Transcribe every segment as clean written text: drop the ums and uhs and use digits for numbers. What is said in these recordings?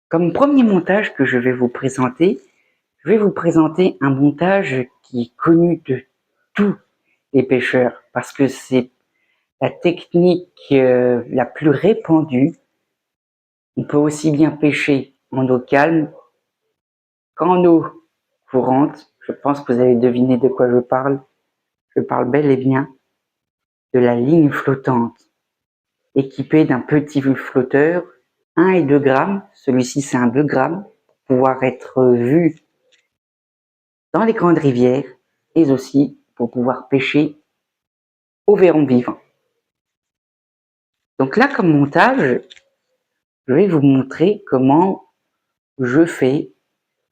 Comme premier montage que je vais vous présenter un montage qui est connu de tous les pêcheurs parce que c'est la technique la plus répandue. On peut aussi bien pêcher en eau calme qu'en eau courante. Je pense que vous avez deviné de quoi je parle. Je parle bel et bien de la ligne flottante, équipée d'un petit flotteur 1 et 2 grammes. Celui-ci, c'est un 2 grammes pour pouvoir être vu dans les grandes rivières et aussi pour pouvoir pêcher au verron vivant. Donc là, comme montage, je vais vous montrer comment je fais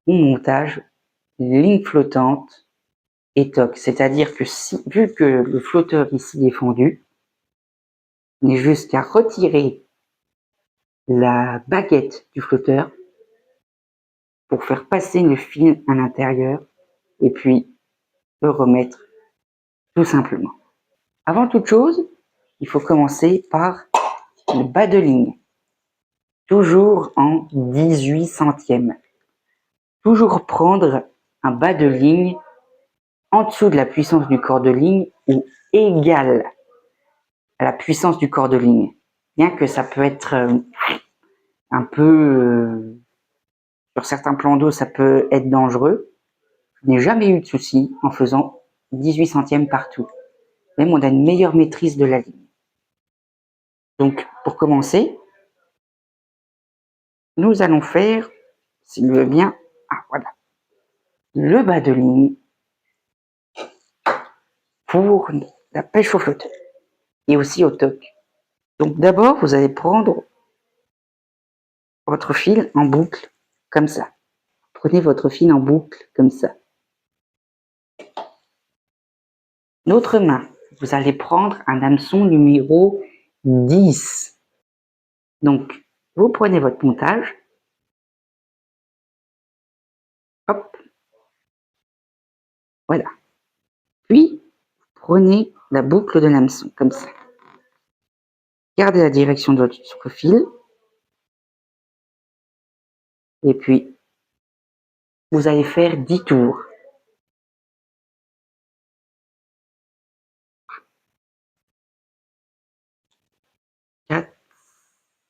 mon montage ligne flottante et toc. C'est-à-dire que vu que le flotteur ici est fondu, on est juste qu'à retirer la baguette du flotteur pour faire passer le fil à l'intérieur et puis le remettre tout simplement. Avant toute chose, il faut commencer par le bas de ligne, toujours en 18 centièmes. Toujours prendre un bas de ligne en dessous de la puissance du corps de ligne ou égal à la puissance du corps de ligne. Bien que ça peut être un peu, sur certains plans d'eau, ça peut être dangereux. Je n'ai jamais eu de souci en faisant 18 centièmes partout. Même on a une meilleure maîtrise de la ligne. Donc, pour commencer, nous allons faire, s'il veut bien, voilà, le bas de ligne pour la pêche au flotteur et aussi au toc. Donc d'abord, vous allez prendre votre fil en boucle comme ça. Prenez votre fil en boucle comme ça. L'autre main, vous allez prendre un hameçon numéro 10. Donc, vous prenez votre montage. Hop. Voilà. Puis, vous prenez la boucle de l'hameçon comme ça. Gardez la direction de votre fil. Et puis, vous allez faire 10 tours. Quatre,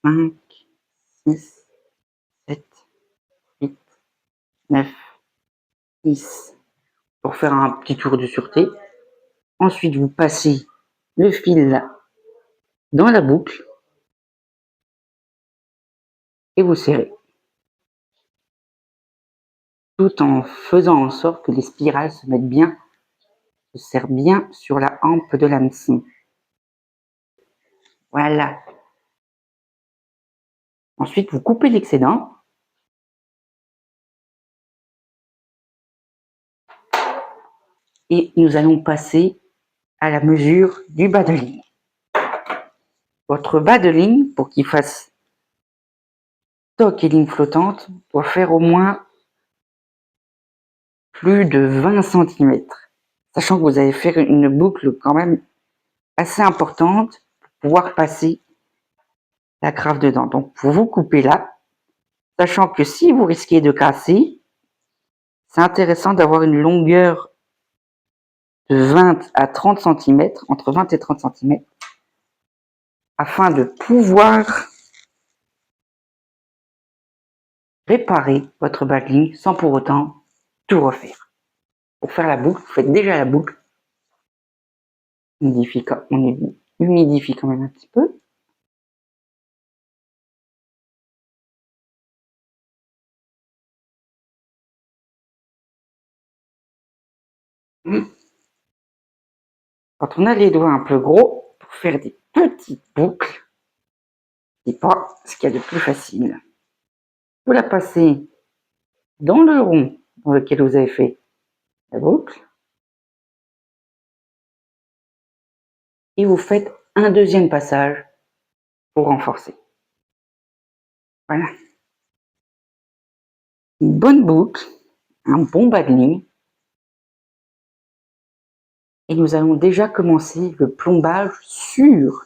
5, 6, 7, 8, 9, 10. Pour faire un petit tour de sûreté. Ensuite, vous passez le fil là dans la boucle et vous serrez. Tout en faisant en sorte que les spirales se mettent bien, se serrent bien sur la hampe de l'hameçon. Voilà. Ensuite, vous coupez l'excédent. Et nous allons passer à la mesure du bas de ligne. Votre bas de ligne, pour qu'il fasse toc et ligne flottante, doit faire au moins plus de 20 cm. Sachant que vous allez faire une boucle quand même assez importante pour pouvoir passer la grave dedans. Donc, vous coupez là, sachant que si vous risquez de casser, c'est intéressant d'avoir une longueur de 20 à 30 cm, entre 20 et 30 cm, afin de pouvoir réparer votre bas de ligne sans pour autant tout refaire. Pour faire la boucle, vous faites déjà la boucle. On humidifie quand même un petit peu. Quand on a les doigts un peu gros, pour faire des petites boucles, c'est pas ce qu'il y a de plus facile. Vous la passez dans le rond dans lequel vous avez fait la boucle. Et vous faites un deuxième passage pour renforcer. Voilà. Une bonne boucle, un bon bas de ligne. Et nous allons déjà commencer le plombage sur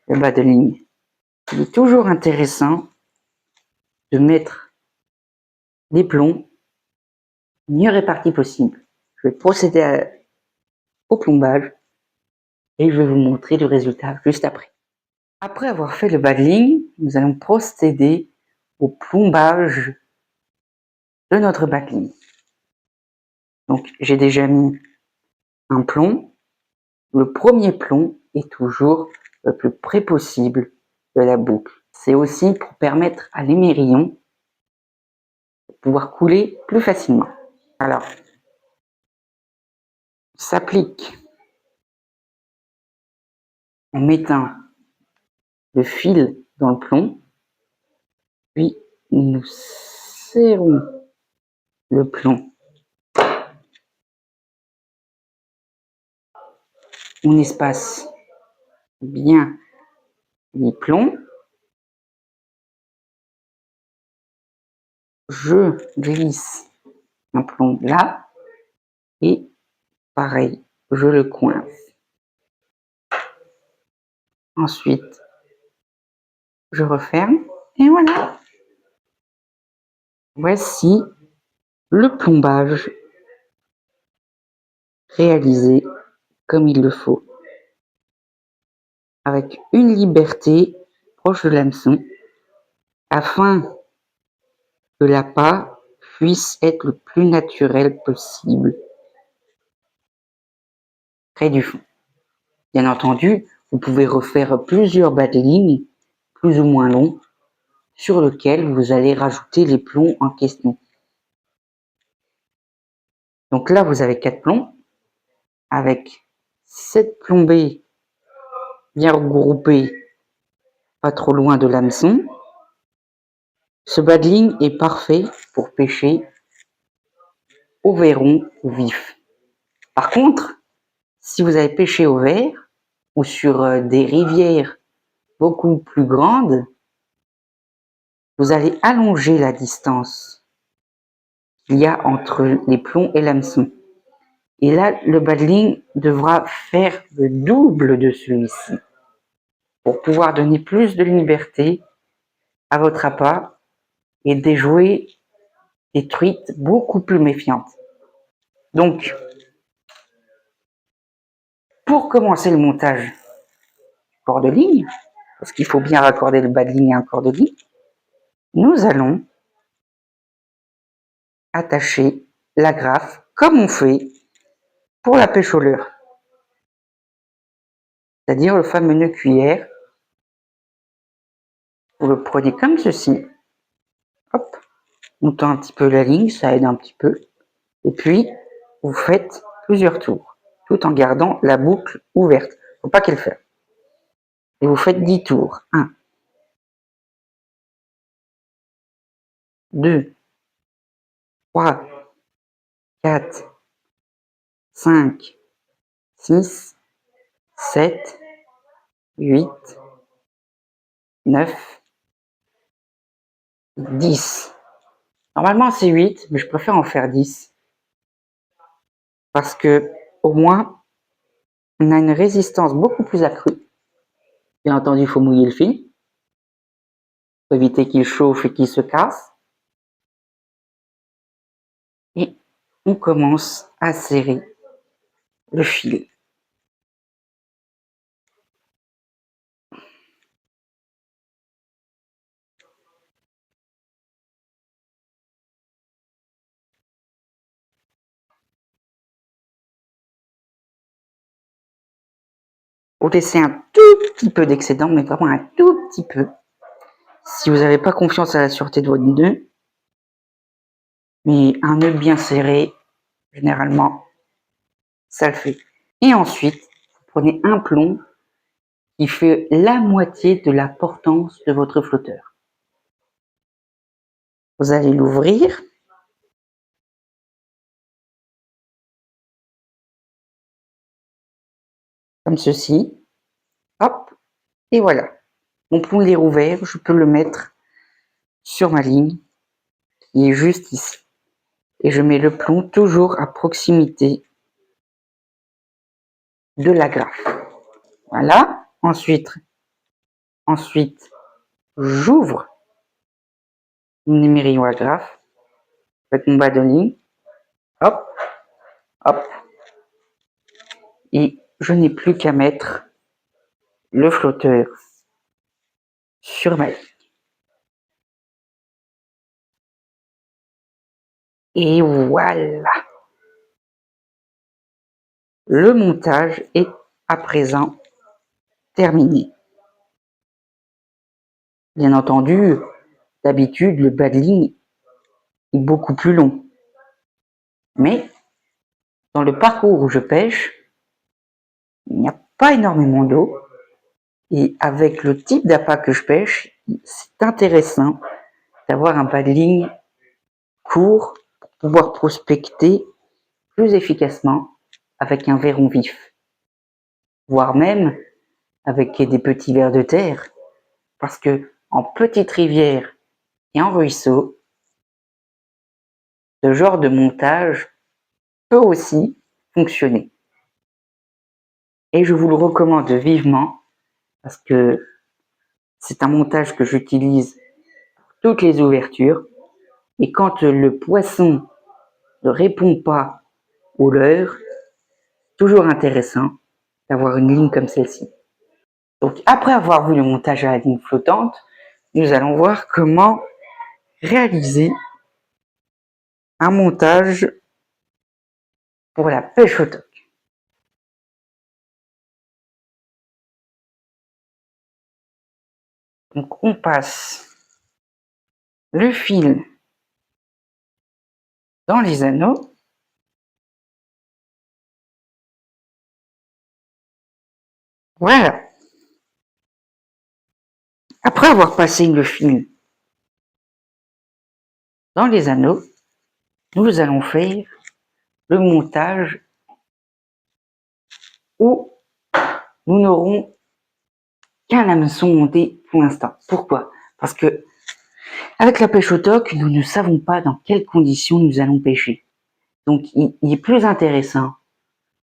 le bas de ligne. Il est toujours intéressant de mettre des plombs mieux répartis possible. Je vais procéder au plombage et je vais vous montrer le résultat juste après. Après avoir fait le badling, nous allons procéder au plombage de notre badling. Donc j'ai déjà mis un plomb. Le premier plomb est toujours le plus près possible de la boucle. C'est aussi pour permettre à l'émerillon de pouvoir couler plus facilement. Alors, on s'applique en mettant le fil dans le plomb, puis nous serrons le plomb. On espace bien les plombs. Je glisse un plomb là et pareil, je le coince. Ensuite, je referme et voilà. Voici le plombage réalisé comme il le faut, avec une liberté proche de l'hameçon, afin que l'appât puisse être le plus naturel possible près du fond. Bien entendu, vous pouvez refaire plusieurs badlings, plus ou moins longs, sur lesquels vous allez rajouter les plombs en question. Donc là, vous avez 4 plombs, avec 7 plombés bien regroupés, pas trop loin de l'hameçon. Ce badling est parfait pour pêcher au verron vif. Par contre, si vous avez pêché au verre ou sur des rivières beaucoup plus grandes, vous allez allonger la distance qu'il y a entre les plombs et l'hameçon. Et là, le badling devra faire le double de celui-ci pour pouvoir donner plus de liberté à votre appât et déjouer des truites beaucoup plus méfiantes. Donc, pour commencer le montage corps de ligne, parce qu'il faut bien raccorder le badling à un corps de ligne, nous allons attacher l'agrafe comme on fait pour la pêche au leurre, c'est-à-dire le fameux nœud cuillère. Vous le prenez comme ceci, hop, on tend un petit peu la ligne, ça aide un petit peu, et puis vous faites plusieurs tours, tout en gardant la boucle ouverte, faut pas qu'elle ferme. Et vous faites 10 tours, 1, 2, 3, 4, 5, 6, 7, 8, 9, 10. Normalement c'est 8, mais je préfère en faire 10. Parce que au moins, on a une résistance beaucoup plus accrue. Bien entendu, il faut mouiller le fil, pour éviter qu'il chauffe et qu'il se casse. Et on commence à serrer le fil. Vous laissez un tout petit peu d'excédent, mais vraiment un tout petit peu. Si vous n'avez pas confiance à la sûreté de votre nœud, mais un nœud bien serré, généralement, ça le fait. Et ensuite, vous prenez un plomb qui fait la moitié de la portance de votre flotteur. Vous allez l'ouvrir. Comme ceci. Hop. Et voilà. Mon plomb il est rouvert. Je peux le mettre sur ma ligne qui est juste ici. Et je mets le plomb toujours à proximité de l'agrafe. Voilà. Ensuite, j'ouvre mon émerillon agrafe avec mon bas de ligne, hop, hop, et je n'ai plus qu'à mettre le flotteur sur ma ligne. Et voilà. Le montage est à présent terminé. Bien entendu, d'habitude, le bas de ligne est beaucoup plus long. Mais dans le parcours où je pêche, il n'y a pas énormément d'eau. Et avec le type d'appât que je pêche, c'est intéressant d'avoir un bas de ligne court pour pouvoir prospecter plus efficacement avec un verron vif, voire même avec des petits vers de terre, parce que en petite rivière et en ruisseau, ce genre de montage peut aussi fonctionner. Et je vous le recommande vivement parce que c'est un montage que j'utilise pour toutes les ouvertures. Et quand le poisson ne répond pas au leurre, toujours intéressant d'avoir une ligne comme celle-ci. Donc après avoir vu le montage à la ligne flottante, nous allons voir comment réaliser un montage pour la pêche au toc. Donc on passe le fil dans les anneaux. Voilà. Après avoir passé le fil dans les anneaux, nous allons faire le montage où nous n'aurons qu'un hameçon monté pour l'instant. Pourquoi? Parce que avec la pêche au toc, nous ne savons pas dans quelles conditions nous allons pêcher. Donc il est plus intéressant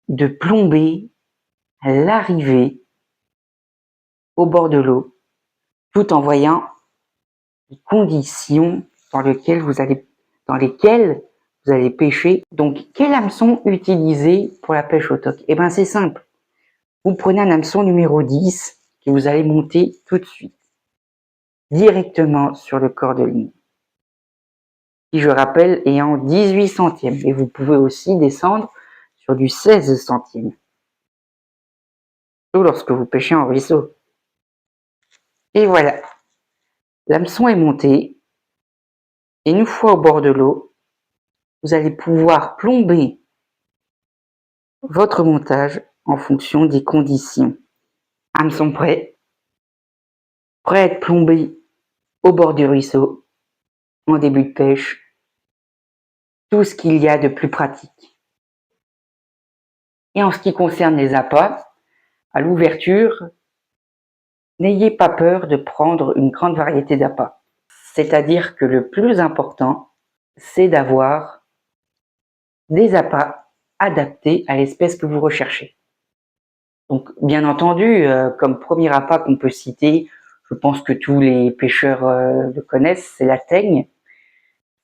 de plomber à l'arrivée au bord de l'eau, tout en voyant les conditions dans lesquelles vous allez pêcher. Donc, quel hameçon utiliser pour la pêche au toc? Eh bien, c'est simple. Vous prenez un hameçon numéro 10 que vous allez monter tout de suite, directement sur le corps de ligne, qui, je rappelle, est en 18 centièmes. Et vous pouvez aussi descendre sur du 16 centièmes, surtout lorsque vous pêchez en ruisseau. Et voilà, l'hameçon est monté. Et une fois au bord de l'eau, vous allez pouvoir plomber votre montage en fonction des conditions. Hameçon prêt à être plombé au bord du ruisseau, en début de pêche, tout ce qu'il y a de plus pratique. Et en ce qui concerne les appâts, à l'ouverture, n'ayez pas peur de prendre une grande variété d'appâts. C'est-à-dire que le plus important, c'est d'avoir des appâts adaptés à l'espèce que vous recherchez. Donc, bien entendu, comme premier appât qu'on peut citer, je pense que tous les pêcheurs le connaissent, c'est la teigne.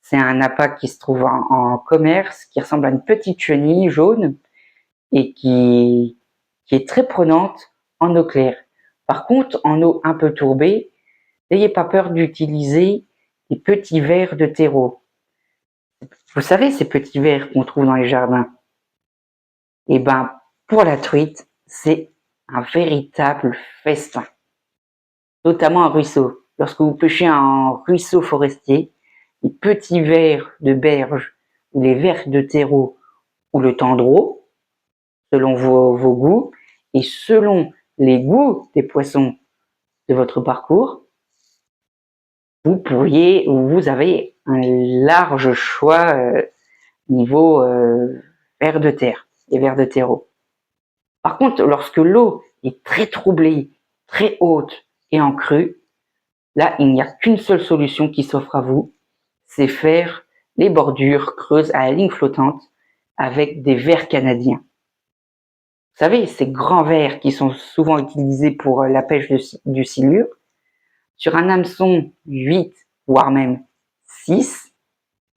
C'est un appât qui se trouve en commerce, qui ressemble à une petite chenille jaune et qui est très prenante en eau claire. Par contre, en eau un peu tourbée, n'ayez pas peur d'utiliser des petits vers de terreau. Vous savez, ces petits vers qu'on trouve dans les jardins? Eh ben, pour la truite, c'est un véritable festin. Notamment en ruisseau. Lorsque vous pêchez en ruisseau forestier, les petits vers de berge ou les vers de terreau ou le tendreau, selon vos goûts et selon les goûts des poissons de votre parcours, vous avez un large choix niveau vers de terre et vers de terreau. Par contre, lorsque l'eau est très troublée, très haute et en crue, là, il n'y a qu'une seule solution qui s'offre à vous, c'est faire les bordures creuses à la ligne flottante avec des vers canadiens. Vous savez, ces grands vers qui sont souvent utilisés pour la pêche du silure, sur un hameçon 8, voire même 6,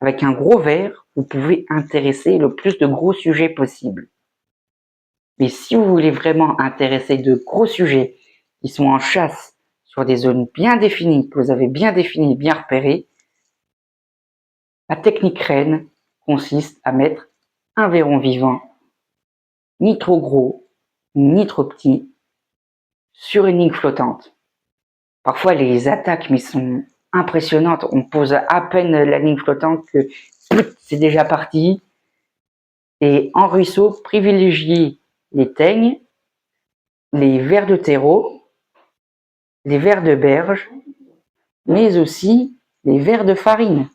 Avec un gros verre, vous pouvez intéresser le plus de gros sujets possible. Mais si vous voulez vraiment intéresser de gros sujets qui sont en chasse sur des zones bien définies, que vous avez bien définies, bien repérées, la technique reine consiste à mettre un verron vivant, ni trop gros, ni trop petit, sur une ligne flottante. Parfois, les attaques mais sont impressionnantes. On pose à peine la ligne flottante que c'est déjà parti. Et en ruisseau, privilégiez les teignes, les vers de terreau, les vers de berge, mais aussi les vers de farine.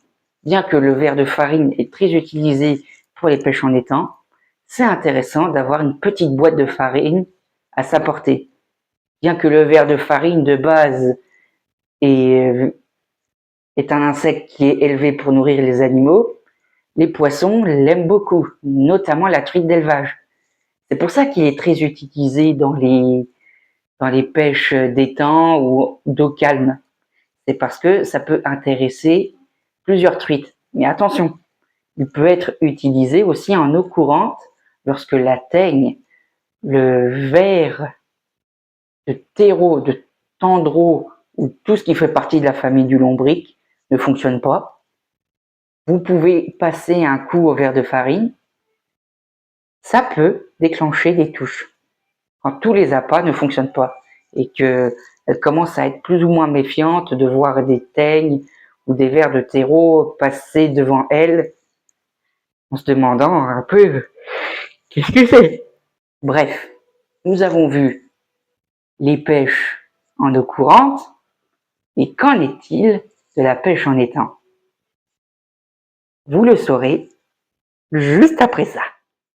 Bien que le ver de farine est très utilisé pour les pêches en étang, c'est intéressant d'avoir une petite boîte de farine à sa portée. Bien que le ver de farine de base est un insecte qui est élevé pour nourrir les animaux, les poissons l'aiment beaucoup, notamment la truite d'élevage. C'est pour ça qu'il est très utilisé dans les pêches d'étang ou d'eau calme. C'est parce que ça peut intéresser plusieurs truites. Mais attention, il peut être utilisé aussi en eau courante lorsque la teigne, le ver de terreau, de tendreau ou tout ce qui fait partie de la famille du lombric ne fonctionne pas. Vous pouvez passer un coup au verre de farine. Ça peut déclencher des touches. Quand tous les appâts ne fonctionnent pas et qu'elle commence à être plus ou moins méfiante de voir des teignes ou des vers de terreau passer devant elle en se demandant un peu qu'est-ce que c'est. Bref, nous avons vu les pêches en eau courante, et qu'en est-il de la pêche en étang? Vous le saurez juste après ça.